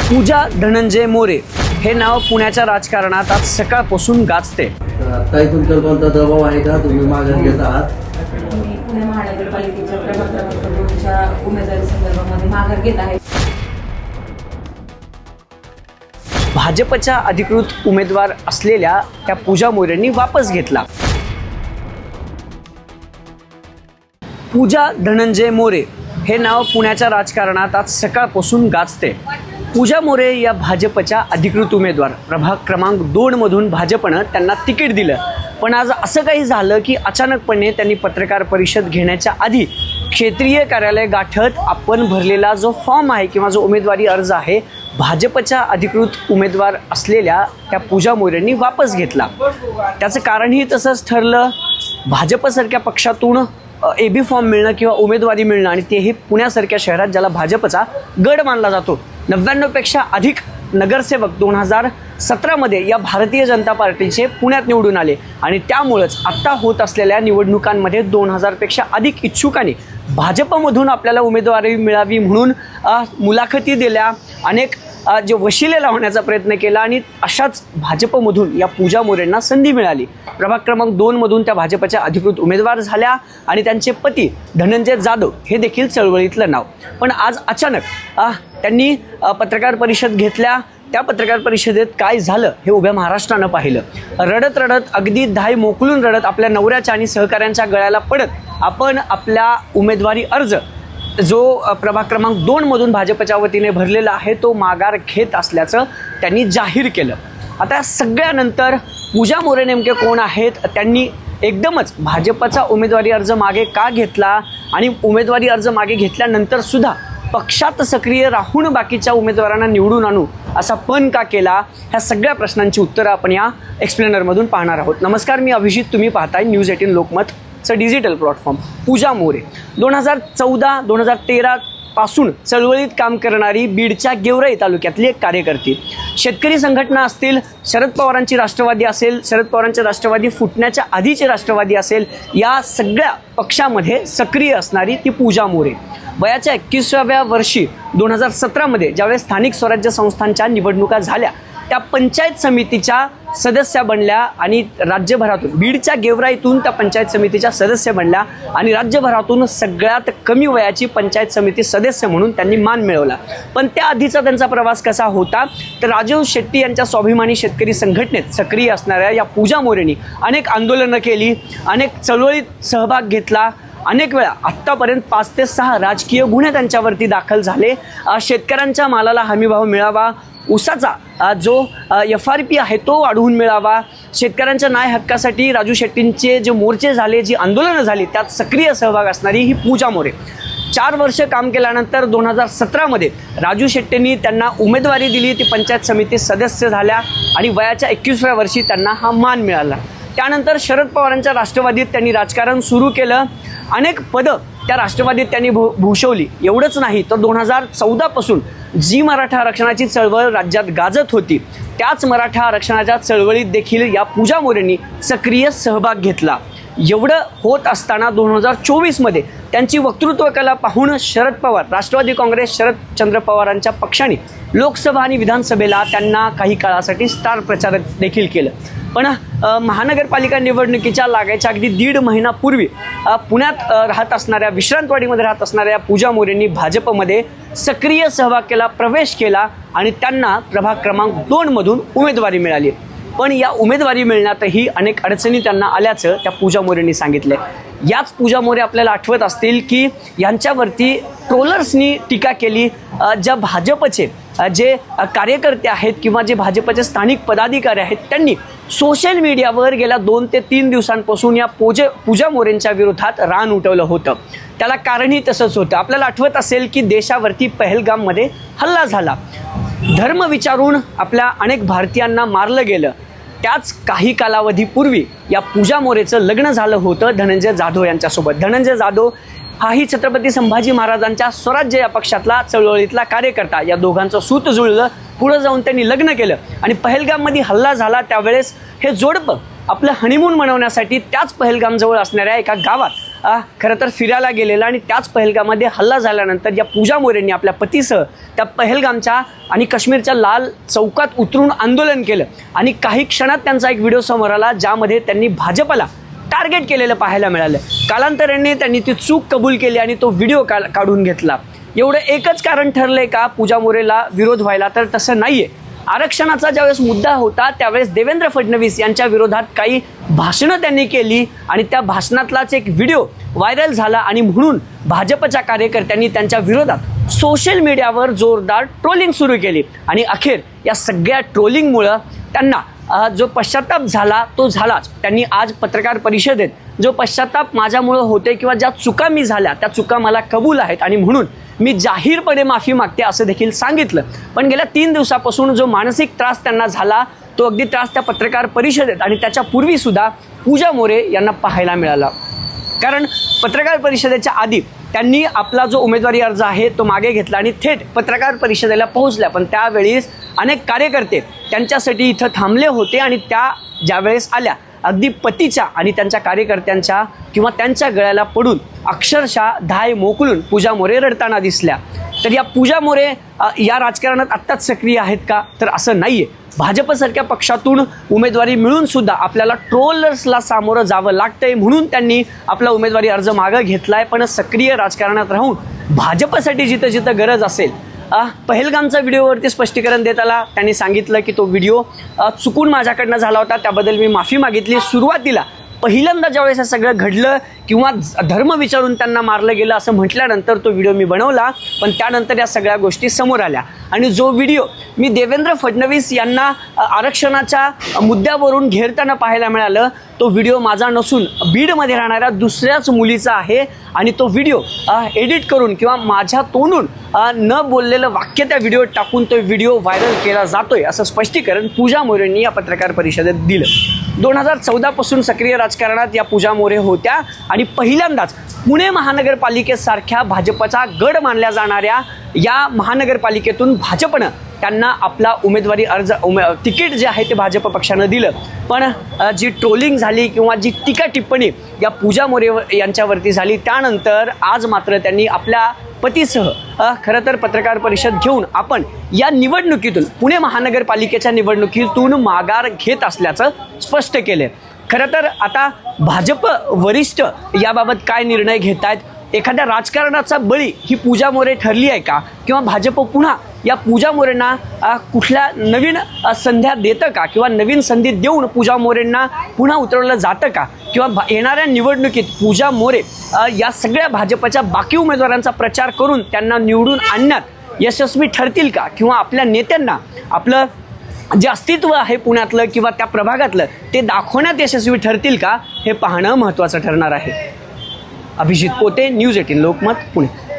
पूजा धनंजय मोरे हे नाव पुण्याच्या राजकारणात आज सकाळपासून गाजते। काही तुमच्यावर कोणता दबाव आहे का? तुम्ही माघार घेत आहात? मी पुणे महानगरपालिकेच्या प्रभाग क्रमांक 2च्या उमेदवारी संदर्भामध्ये माघार घेत आहे। भाजपच्या अधिकृत उमेदवार असलेल्या त्या पूजा मोरेंनी वापस घेतला। पूजा धनंजय मोरे हे नाव पुण्याच्या राजकारणात आज सकाळपासून गाजते। पूजा मोरे या भाजपच्या अधिकृत उमेदवार प्रभाग क्रमांक 2 मधून भाजपनं त्यांना तिकीट दिलं। पण आज असं काही झालं की अचानकपणे त्यांनी पत्रकार परिषद घेण्याच्या आधी क्षेत्रीय कार्यालय गाठत आपण भरलेला जो फॉर्म आहे किंवा जो उमेदवारी अर्ज आहे भाजपच्या अधिकृत उमेदवार असलेल्या त्या पूजा मोरेंनी वापस घेतला। त्याचं कारणही तसंच ठरलं। भाजपसारख्या पक्षातून AB फॉर्म मिळणं किंवा उमेदवारी मिळणं आणि तेही पुण्यासारख्या शहरात ज्याला भाजपचा गड मानला जातो। 99 पेक्षा अधिक नगरसेवक 2017 मध्ये या भारतीय जनता पार्टीचे पुण्यात निवडून आले आणि त्यामुळेच आता होत असलेल्या निवडणुकांमध्ये 2000 पेक्षा अधिक इच्छुकांनी भाजपमधून आपल्याला उमेदवारी मिळावी म्हणून मुलाखती दिल्या, अनेक जे वशिले लावण्याचा प्रयत्न केला आणि अशाच भाजपमधून या पूजा मोरेंना संधी मिळाली। प्रभाग क्रमांक 2 मधून त्या भाजपच्या अधिकृत उमेदवार झाल्या आणि त्यांचे पती धनंजय जाधव हे देखील चळवळीतलं नाव। पण आज अचानक त्यांनी पत्रकार परिषद घेतल्या। त्या पत्रकार परिषदेत काय झालं हे उभ्या महाराष्ट्रानं पाहिलं। रडत रडत अगदी धाय मोकळून रडत आपल्या नवऱ्याच्या आणि सहकाऱ्यांच्या गळ्याला पडत आपण आपला उमेदवारी अर्ज जो प्रभाग क्रमांक 2 मधून भाजपच्या वतीने भरलेला आहे तो माघार घेत असल्याचं त्यांनी जाहीर केलं। आता सगळ्यानंतर पूजा मोरे नेमके कोण आहेत, त्यांनी एकदमच भाजपचा उमेदवारी अर्ज मागे का घेतला आणि उमेदवारी अर्ज मागे घेतल्यानंतर सुद्धा पक्षात सक्रिय राहून बाकीच्या उमेदवारांना निवडून आणू असा पण का केला, ह्या सगळ्या प्रश्नांची उत्तरं आपण या एक्सप्लेनरमधून पाहणार आहोत। नमस्कार, मी अभिजित, तुम्ही पाहताय न्यूज 18 लोकमतचं डिजिटल प्लॅटफॉर्म। पूजा मोरे 2014-2013 पासून चळवळीत काम करणारी बीडच्या गेवराई तालुक्यातली एक कार्यकर्ती। शेतकरी संघटना असतील, शरद पवारांची राष्ट्रवादी असेल, शरद पवारांचे राष्ट्रवादी फुटण्याच्या आधीचे राष्ट्रवादी असेल, या सगळ्या पक्षामध्ये सक्रिय असणारी ती पूजा मोरे वयाच्या 21व्या वर्षी 2017 मध्ये ज्यावेळेस स्थानिक स्वराज्य संस्थांच्या निवडणुका झाल्या त्या पंचायत समितीच्या सदस्य बनल्या आणि राज्यभरातून बीडच्या गेवराईतून त्या पंचायत समितीच्या सदस्य बनल्या आणि राज्यभरातून सगळ्यात कमी वयाची पंचायत समिती सदस्य म्हणून त्यांनी मान मिळवला। पण त्याआधीचा त्यांचा प्रवास कसा होता तर राजीव शेट्टी यांच्या स्वाभिमानी शेतकरी संघटनेत सक्रिय असणाऱ्या या पूजा मोरेंनी अनेक आंदोलनं केली, अनेक चळवळीत सहभाग घेतला, अनेक वेळा आत्तापर्यंत 5 ते 6 राजकीय गुन्हे त्यांच्यावरती दाखल झाले। शेतकऱ्यांच्या मालाला हमीभाव मिळावा, ऊसाचा जो FRP आहे तो वाढवून मिळावा, शेतकऱ्यांच्या न्याय हक्कासाठी राजू शेट्टींचे जे मोर्चे झाले, जी आंदोलनं झाली त्यात सक्रिय सहभाग असणारी ही पूजा मोरे 4 वर्ष काम केल्यानंतर 2017 मध्ये राजू शेट्टींनी त्यांना उमेदवारी दिली, ती पंचायत समिती सदस्य झाल्या आणि वयाच्या 21व्या वर्षी त्यांना हा मान मिळाला। त्यानंतर शरद पवारांच्या राष्ट्रवादीत त्यांनी राजकारण सुरू केलं, अनेक पदं त्या राष्ट्रवादीत त्यांनी भूषवली। एवढंच नाही तर 2014 पासून जी मराठा आरक्षणाची चळवळ राज्यात गाजत होती त्याच मराठा आरक्षणाच्या चळवळीत देखील या पूजा मोरेंनी सक्रिय सहभाग घेतला। एवढं होत असताना 2024 मध्ये त्यांची वक्तृत्व कला पाहून शरद पवार, राष्ट्रवादी काँग्रेस, शरदचंद्र पवारांच्या पक्षाने लोकसभा आणि विधानसभेला त्यांना काही काळासाठी स्टार प्रचारक देखील केलं। पण महानगरपालिका निवडणुकीच्या लागायच्या अगदी 1.5 महिन्यापूर्वी पुण्यात राहत असणाऱ्या, विश्रांतवाडीमध्ये राहत असणाऱ्या पूजा मोरेंनी भाजपमध्ये सक्रिय सहभाग केला, प्रवेश केला आणि त्यांना प्रभाग क्रमांक 2 मधून उमेदवारी मिळाली। पण या उमेदवारी मिळण्यातही अनेक अडचणी त्यांना आल्याचं त्या पूजा मोरेंनी सांगितलं। याच पूजा मोरे आपल्याला आठवत असतील की यांच्यावरती ट्रोलर्सनी टीका केली। ज्या भाजपचे जे कार्यकर्ते आहेत किंवा जे भाजपचे स्थानिक पदाधिकारी आहेत त्यांनी सोशल मीडियावर गेल्या 2 ते 3 दिवसांपासून या पूजा मोरेंच्या विरोधात रान उठवलं होतं। त्याला कारणही तसंच होतं। आपल्याला आठवत असेल की देशावरती पहलगाममध्ये हल्ला झाला, धर्म विचारून आपल्या अनेक भारतीयांना मारलं गेलं। त्याच काही कालावधीपूर्वी या पूजा मोरेचं लग्न झालं होतं धनंजय जाधव यांच्यासोबत। धनंजय जाधव हाही छत्रपती संभाजी महाराजांच्या स्वराज्य या पक्षातला चळवळीतला कार्यकर्ता। या दोघांचं सूत जुळलं, पुढे जाऊन त्यांनी लग्न केलं आणि पहलगाममध्ये हल्ला झाला त्यावेळेस हे जोडपं आपलं हनीमून मनवण्यासाठी त्याच पहलगामजवळ असणाऱ्या एका गावात खरं तर फिरायला गेलेला आणि त्याच पहलगाममध्ये हल्ला झाल्यानंतर या पूजा मोरेंनी आपल्या पतीसह त्या पहलगामच्या आणि काश्मीरच्या लाल चौकात उतरून आंदोलन केलं आणि काही क्षणात त्यांचा एक व्हिडिओ समोर आला ज्यामध्ये त्यांनी भाजपला टार्गेट केलेलं पाहायला मिळालं. कालांतराने त्यांनी ती चूक कबूल केली आणि तो व्हिडिओ काढून घेतला. एवढं एकच कारण ठरलंय का पूजा मोरेला विरोध व्हायला? तर तसं नाहीये. आरक्षणाचा ज्यावेळेस मुद्दा होता त्यावेळेस देवेंद्र फडणवीस यांच्या विरोधात काही भाषणं त्यांनी केली आणि त्या भाषणातलाच एक व्हिडिओ व्हायरल झाला आणि म्हणून भाजपच्या कार्यकर्त्यांनी त्यांच्या विरोधात सोशल मीडियावर जोरदार ट्रोलिंग सुरू केली आणि अखेर या सगळ्या ट्रोलिंगमुळं त्यांना जो पश्चाताप झाला तो झालाच. त्यांनी आज पत्रकार परिषदेत जो पश्चाताप माझ्यामुळं होते किंवा ज्या चुका मी झाल्या त्या चुका मला कबूल आहेत आणि म्हणून मी जाहीरपणे माफी मागते असं देखील सांगितलं. पण गेल्या 3 दिवसापासून जो मानसिक त्रास त्यांना झाला तो अगदी त्रास त्या पत्रकार परिषदेत आणि त्याच्या पूर्वीसुद्धा पूजा मोरे यांना पाहायला मिळाला. कारण पत्रकार परिषदेच्या आधी त्यांनी आपला जो उमेदवारी अर्ज आहे तो मागे घेतला आणि थेट पत्रकार परिषदेला पोहोचल्या. पण त्यावेळेस अनेक कार्यकर्ते त्यांच्यासाठी इथं थांबले होते आणि त्या ज्यावेळेस आल्या अगदी पतीच्या आणि त्यांच्या कार्यकर्त्यांच्या किंवा त्यांच्या गळ्याला पडून अक्षरशः धाय मोकलून पूजा मोरे रडताना दिसल्या. तर या पूजा मोरे या राजकारणात आत्ताच सक्रिय आहेत का? तर असं नाहीये. भाजपसारख्या पक्षातून उमेदवारी मिळून सुद्धा आपल्याला ट्रोलर्सला सामोरं जावं लागतंय म्हणून त्यांनी आपला उमेदवारी अर्ज मागं घेतलाय. पण सक्रिय राजकारणात राहून भाजपसाठी जिथं जिथं गरज असेल पहलगामचा व्हिडिओवरती स्पष्टीकरण देताना त्यांनी सांगितलं की तो व्हिडिओ चुकून माझ्याकडनं झाला होता, त्याबद्दल मी माफी मागितली. सुरुवातीला पहिल्यांदा ज्यावेळेस हे सगळं घडलं किंवा धर्म विचारून त्यांना मारलं गेलं असं म्हटल्यानंतर तो व्हिडिओ मी बनवला. पण त्यानंतर या सगळ्या गोष्टी समोर आल्या आणि जो व्हिडिओ मी देवेंद्र फडणवीस यांना आरक्षणाच्या मुद्द्यावरून घेरताना पाहायला मिळालं तो व्हिडिओ माझा नसून बीडमध्ये राहणाऱ्या दुसऱ्याच मुलीचा आहे आणि तो व्हिडिओ एडिट करून किंवा माझ्या तोंडून न बोललेलं वाक्य त्या व्हिडिओत टाकून तो व्हिडिओ व्हायरल केला जातोय असं स्पष्टीकरण पूजा मोरेंनी या पत्रकार परिषदेत दिलं. 2014 पासून सक्रिय राजकारणात या पूजा मोरे होत्या आणि पहिल्यांदाच पुणे महानगरपालिकेसारख्या भाजपचा गड मानल्या जाणाऱ्या या महानगरपालिकेतून भाजपनं त्यांना आपला उमेदवारी अर्ज तिकीट जे आहे ते भाजप पक्षानं दिलं. पण जी ट्रोलिंग झाली किंवा जी टीका टिप्पणी या पूजा मोरे यांच्यावरती झाली त्यानंतर आज मात्र त्यांनी आपल्या पतीसह खरं तर पत्रकार परिषद घेऊन आपण या निवडणुकीतून पुणे महानगरपालिकेच्या निवडणुकीतून माघार घेत असल्याचं स्पष्ट केले. खरं तर आता भाजप वरिष्ठ याबाबत काय निर्णय घेत आहेत? एखाद्या राजकारणाचा बळी ही पूजा मोरे ठरली आहे का? किंवा भाजप पुन्हा या पूजा मोरेंना कुठल्या नवीन संध्या देतं का? किंवा नवीन संधी देऊन पूजा मोरेंना पुन्हा उतरवलं जातं का? किंवा येणाऱ्या निवडणुकीत पूजा मोरे या सगळ्या भाजपच्या बाकी उमेदवारांचा प्रचार करून त्यांना निवडून आणण्यात यशस्वी ठरतील का? किंवा आपल्या नेत्यांना आपलं जे अस्तित्व आहे पुण्यातलं किंवा त्या प्रभागातलं ते दाखवण्यात यशस्वी ठरतील का? हे पाहणं महत्त्वाचं ठरणार आहे. अभिजित पोटे, न्यूज 18 लोकमत, पुणे.